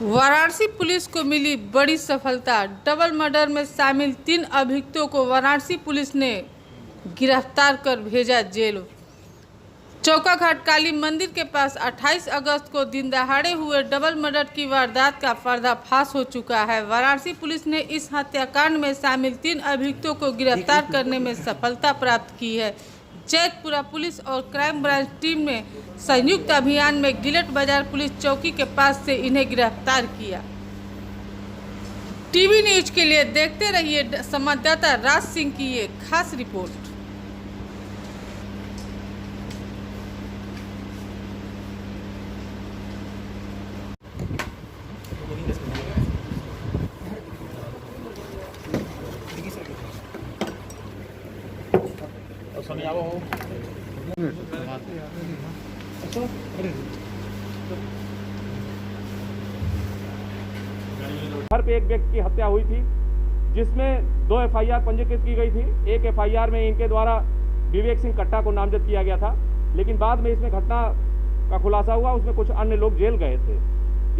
Varanasi police को मिली बड़ी सफलता। डबल मर्डर में शामिल 3 अभियुक्तों को वाराणसी पुलिस ने गिरफ्तार कर भेजा जेल। चौकाघाट काली मंदिर के पास 28 अगस्त को दिन दहाड़े हुए डबल मर्डर की वारदात का पर्दाफाश हो चुका है। वाराणसी पुलिस ने इस हत्याकांड में शामिल 3 अभियुक्तों को गिरफ्तार करने में सफलता प्राप्त की है। जैतपुरा पुलिस और क्राइम ब्रांच टीम ने संयुक्त अभियान में गिलट बाजार पुलिस चौकी के पास से इन्हें गिरफ्तार किया। टीवी न्यूज के लिए देखते रहिए संवाददाता राज सिंह की ये खास रिपोर्ट। घर पे एक व्यक्ति की हत्या हुई थी, जिसमें 2 एफआईआर पंजीकृत की गई थी। एक एफआईआर में इनके द्वारा विवेक सिंह कट्टा को नामजद किया गया था, लेकिन बाद में इसमें घटना का खुलासा हुआ, उसमें कुछ अन्य लोग जेल गए थे।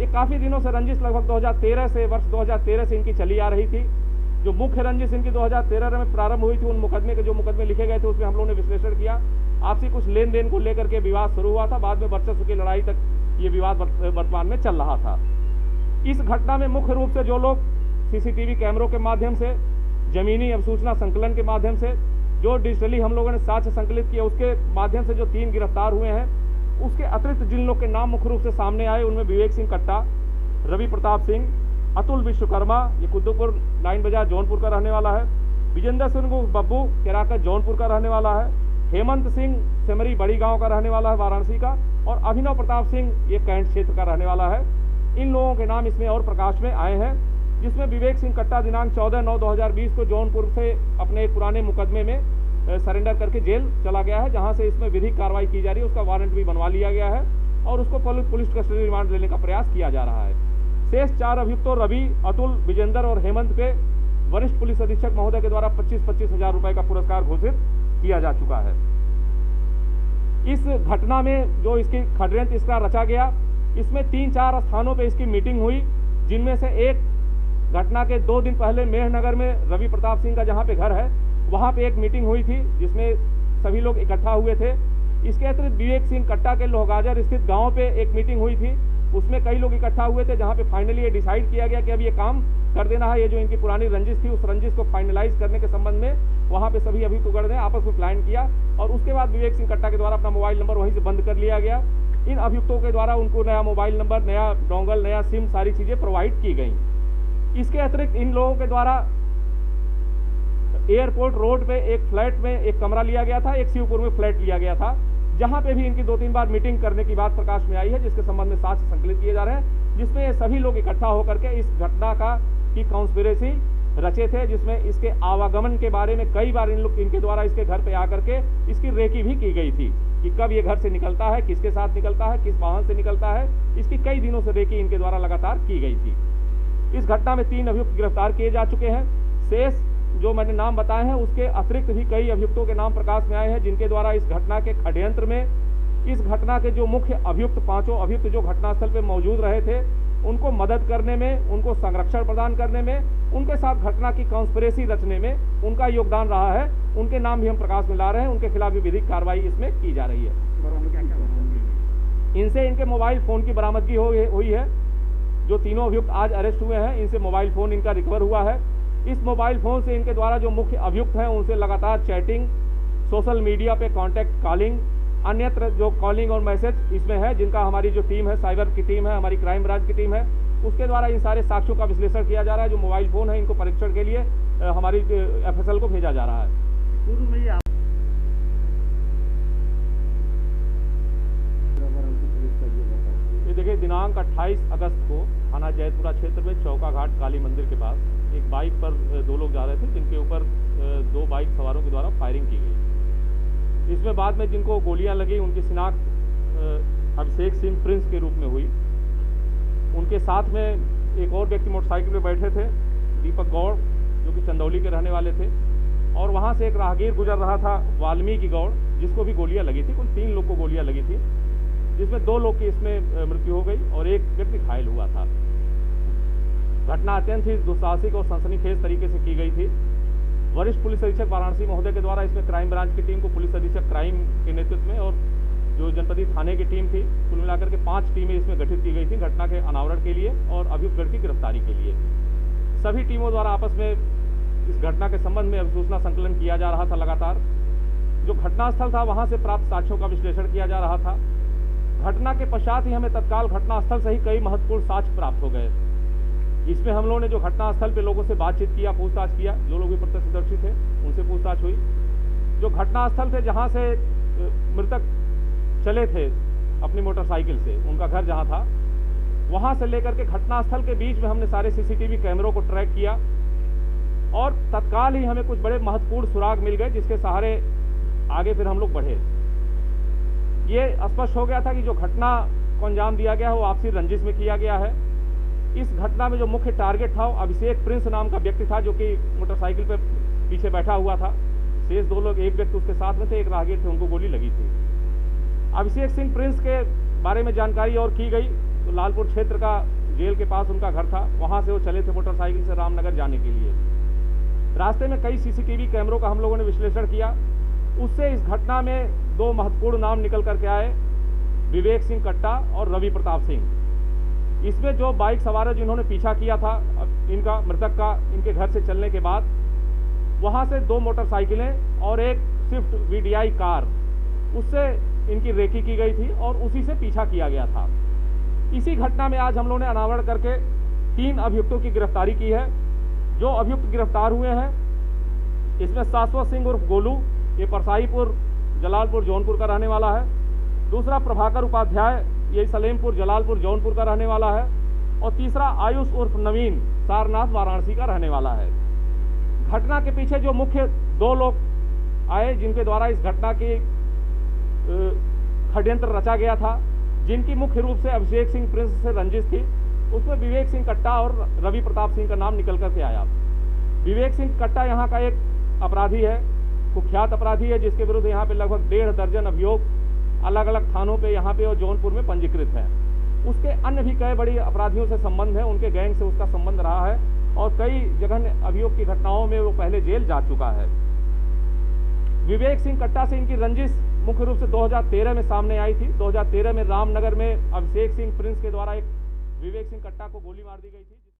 ये काफ़ी दिनों से रंजिश लगभग 2013 से वर्ष 2013 से इनकी चली आ रही थी। जो मुख्य रंजिश इनकी 2013 में प्रारंभ हुई थी, उन मुकदमे के जो मुकदमे लिखे गए थे उसमें हम लोगों ने विश्लेषण किया। आपसी कुछ लेन देन को लेकर के विवाद शुरू हुआ था, बाद में वर्चस्व की लड़ाई तक ये विवाद वर्तमान में चल रहा था। इस घटना में मुख्य रूप से जो लोग सीसीटीवी कैमरों के माध्यम से, जमीनी अवसूचना संकलन के माध्यम से, जो डिजिटली हम लोगों ने साक्ष्य संकलित किए उसके माध्यम से जो 3 गिरफ्तार हुए हैं, उसके अतिरिक्त जिन लोग के नाम मुख्य रूप से सामने आए उनमें विवेक सिंह कट्टा, रवि प्रताप सिंह, अतुल विश्वकर्मा, ये कुद्दूपुर लाइन बाजार जौनपुर का रहने वाला है, विजेंद्र सिंह बब्बू केराकत जौनपुर का रहने वाला है, हेमंत सिंह सेमरी बड़ी गांव का रहने वाला है वाराणसी का, और अभिनव प्रताप सिंह ये कैंट क्षेत्र का रहने वाला है। इन लोगों के नाम इसमें और प्रकाश में आए हैं, जिसमें विवेक सिंह कट्टा दिनांक 14/9/2020 को जौनपुर से अपने एक पुराने मुकदमे में सरेंडर करके जेल चला गया है, जहां से इसमें विधिक कार्रवाई की जा रही है। उसका वारंट भी बनवा लिया गया है और उसको पुलिस कस्टडी रिमांड लेने का प्रयास किया जा रहा है। शेष 4 अभियुक्तों रवि, अतुल, विजेंद्र और हेमंत पे वरिष्ठ पुलिस अधीक्षक महोदय के द्वारा 25-25 हजार रुपए का पुरस्कार घोषित किया जा चुका है। इस घटना में जो इसकी षड्यंत्र इसका रचा गया, इसमें 3-4 स्थानों पे इसकी मीटिंग हुई, जिनमें से एक घटना के 2 दिन पहले मेहनगर में रवि प्रताप सिंह का जहां पे घर है, वहां पे एक मीटिंग हुई थी जिसमें सभी लोग इकट्ठा हुए थे। इसके अतिरिक्त विवेक सिंह कट्टा के लोहगाजर स्थित गांव पे एक मीटिंग हुई थी, उसमें कई लोग इकट्ठा हुए थे, जहां पे फाइनली ये डिसाइड किया गया कि अब ये काम कर देना है। ये जो इनकी पुरानी रंजिश थी, उस रंजिश को फाइनलाइज करने के संबंध में वहां पे सभी अभियुक्त ने आपस में प्लान किया और उसके बाद विवेक सिंह कट्टा के द्वारा अपना मोबाइल नंबर वहीं से बंद कर लिया गया। इन अभियुक्तों के द्वारा उनको नया मोबाइल नंबर, नया डोंगल, नया सिम, सारी चीजें प्रोवाइड की गई। इसके अतिरिक्त इन लोगों के द्वारा एयरपोर्ट रोड पे एक फ्लैट में एक कमरा लिया गया था, एक शिवपुर में फ्लैट लिया गया था, जहां पे भी इनकी 2-3 बार मीटिंग करने की बात प्रकाश में आई है, जिसके संबंध में साक्ष्य संकलित किए जा रहे हैं, जिसमें ये सभी लोग इकट्ठा होकर के इस घटना की कॉन्स्पिरेसी रचे थे, जिसमें इसके आवागमन के बारे में कई बार इनके द्वारा इसके घर पे आकर के इसकी रेकी भी की गई थी कि कब ये घर से निकलता है, किसके साथ निकलता है, किस वाहन से निकलता है। इसकी कई दिनों से रेकी इनके द्वारा लगातार की गई थी। इस घटना में 3 अभियुक्त गिरफ्तार किए जा चुके हैं। शेष जो मैंने नाम बताए हैं, उसके अतिरिक्त भी कई अभियुक्तों के नाम प्रकाश में आए हैं, जिनके द्वारा इस घटना के षड्यंत्र में, इस घटना के जो मुख्य अभियुक्त 5 अभियुक्त जो घटनास्थल पर मौजूद रहे थे, उनको मदद करने में, उनको संरक्षण प्रदान करने में, उनके साथ घटना की कॉन्स्पिरेसी रचने में उनका योगदान रहा है। उनके नाम भी हम प्रकाश में ला रहे हैं, उनके खिलाफ भी विधिक कार्रवाई इसमें की जा रही है। इनसे इनके मोबाइल फोन की बरामदगी हुई है। जो 3 अभियुक्त आज अरेस्ट हुए हैं, इनसे मोबाइल फोन इनका रिकवर हुआ है। इस मोबाइल फोन से इनके द्वारा जो मुख्य अभियुक्त हैं, उनसे लगातार चैटिंग, सोशल मीडिया पे कॉन्टैक्ट कॉलिंग, अन्यत्र जो कॉलिंग और मैसेज इसमें है, जिनका हमारी जो टीम है, साइबर की टीम है, हमारी क्राइम ब्रांच की टीम है, उसके द्वारा इन सारे साक्ष्यों का विश्लेषण किया जा रहा है। जो मोबाइल फोन है, इनको परीक्षण के लिए हमारी FSL को भेजा जा रहा है। ये देखिए, दिनांक 28 अगस्त को थाना जैतपुरा क्षेत्र में चौकाघाट काली मंदिर के पास एक बाइक पर 2 लोग जा रहे थे, जिनके ऊपर 2 बाइक सवारों के द्वारा फायरिंग की गई। इसमें बाद में जिनको गोलियां लगी, उनकी शिनाख्त अभिषेक सिंह प्रिंस के रूप में हुई। उनके साथ में एक और व्यक्ति मोटरसाइकिल पर बैठे थे, दीपक गौड़, जो कि चंदौली के रहने वाले थे, और वहाँ से एक राहगीर गुजर रहा था, वाल्मीकि गौड़, जिसको भी गोलियां लगी थी। कुल 3 लोग को गोलियां लगी थी, जिसमें 2 लोग की इसमें मृत्यु हो गई और एक व्यक्ति घायल हुआ था। घटना अत्यंत ही दुस्साहसिक और सनसनीखेज तरीके से की गई थी। वरिष्ठ पुलिस अधीक्षक वाराणसी महोदय के द्वारा इसमें क्राइम ब्रांच की टीम को पुलिस अधीक्षक क्राइम के नेतृत्व में और जो जनपदीय थाने की टीम थी, कुल मिलाकर के 5 टीमें इसमें गठित की गई थी घटना के अनावरण के लिए और अभियुक्त की गिरफ्तारी के लिए। सभी टीमों द्वारा आपस में इस घटना के संबंध में सूचना संकलन किया जा रहा था। लगातार जो घटनास्थल था वहां से प्राप्त साक्ष्यों का विश्लेषण किया जा रहा था। घटना के पश्चात ही हमें तत्काल घटनास्थल से ही कई महत्वपूर्ण साक्ष्य प्राप्त हो गए। इसमें हम लोगों ने जो घटनास्थल पे लोगों से बातचीत किया, पूछताछ किया, जो लोग भी प्रत्यक्षदर्शी थे उनसे पूछताछ हुई। जो घटनास्थल थे जहां से मृतक चले थे अपनी मोटरसाइकिल से, उनका घर जहां था, वहां से लेकर के घटनास्थल के बीच में हमने सारे सीसीटीवी कैमरों को ट्रैक किया और तत्काल ही हमें कुछ बड़े महत्वपूर्ण सुराग मिल गए, जिसके सहारे आगे फिर हम लोग बढ़े। ये स्पष्ट हो गया था कि जो घटना को अंजाम दिया गया है वो आपसी रंजिश में किया गया है। इस घटना में जो मुख्य टारगेट था वो अभिषेक प्रिंस नाम का व्यक्ति था, जो कि मोटरसाइकिल पर पीछे बैठा हुआ था। शेष 2 लोग, एक व्यक्ति उसके साथ में थे, एक राहगीर थे, उनको गोली लगी थी। अभिषेक सिंह प्रिंस के बारे में जानकारी और की गई तो लालपुर क्षेत्र का जेल के पास उनका घर था, वहां से वो चले थे मोटरसाइकिल से रामनगर जाने के लिए। रास्ते में कई सीसीटीवी कैमरों का हम लोगों ने विश्लेषण किया। उससे इस घटना में 2 महत्वपूर्ण नाम निकल करके आए, विवेक सिंह कट्टा और रवि प्रताप सिंह। इसमें जो बाइक सवार है जिन्होंने पीछा किया था इनका, मृतक का, इनके घर से चलने के बाद वहां से 2 मोटरसाइकिलें और एक स्विफ्ट VDI कार, उससे इनकी रेकी की गई थी और उसी से पीछा किया गया था। इसी घटना में आज हम लोगों ने अनावरण करके 3 अभियुक्तों की गिरफ्तारी की है। जो अभियुक्त गिरफ्तार हुए हैं इसमें शाश्वत सिंह उर्फ गोलू, ये परसाईपुर जलालपुर जौनपुर का रहने वाला है। दूसरा प्रभाकर उपाध्याय, ये सलेमपुर जलालपुर जौनपुर का रहने वाला है। और तीसरा आयुष उर्फ नवीन, सारनाथ वाराणसी का रहने वाला है। घटना के पीछे जो मुख्य 2 लोग आए जिनके द्वारा इस घटना की षड्यंत्र रचा गया था, जिनकी मुख्य रूप से अभिषेक सिंह प्रिंस से रंजिश थी, उसमें विवेक सिंह कट्टा और रवि प्रताप सिंह का नाम निकल करके आया। विवेक सिंह कट्टा यहाँ का एक अपराधी है, कुख्यात अपराधी है, जिसके विरुद्ध यहाँ पे लगभग 1.5 दर्जन अभियोग अलग अलग थानों पे यहाँ पे और जौनपुर में पंजीकृत है। उसके अन्य भी कई बड़ी अपराधियों से संबंध है, उनके गैंग से उसका संबंध रहा है और कई जघन्य अभियोग की घटनाओं में वो पहले जेल जा चुका है। विवेक सिंह कट्टा से इनकी रंजिश मुख्य रूप से 2013 में सामने आई थी। 2013 में रामनगर में अभिषेक सिंह प्रिंस के द्वारा एक विवेक सिंह कट्टा को गोली मार दी गई थी।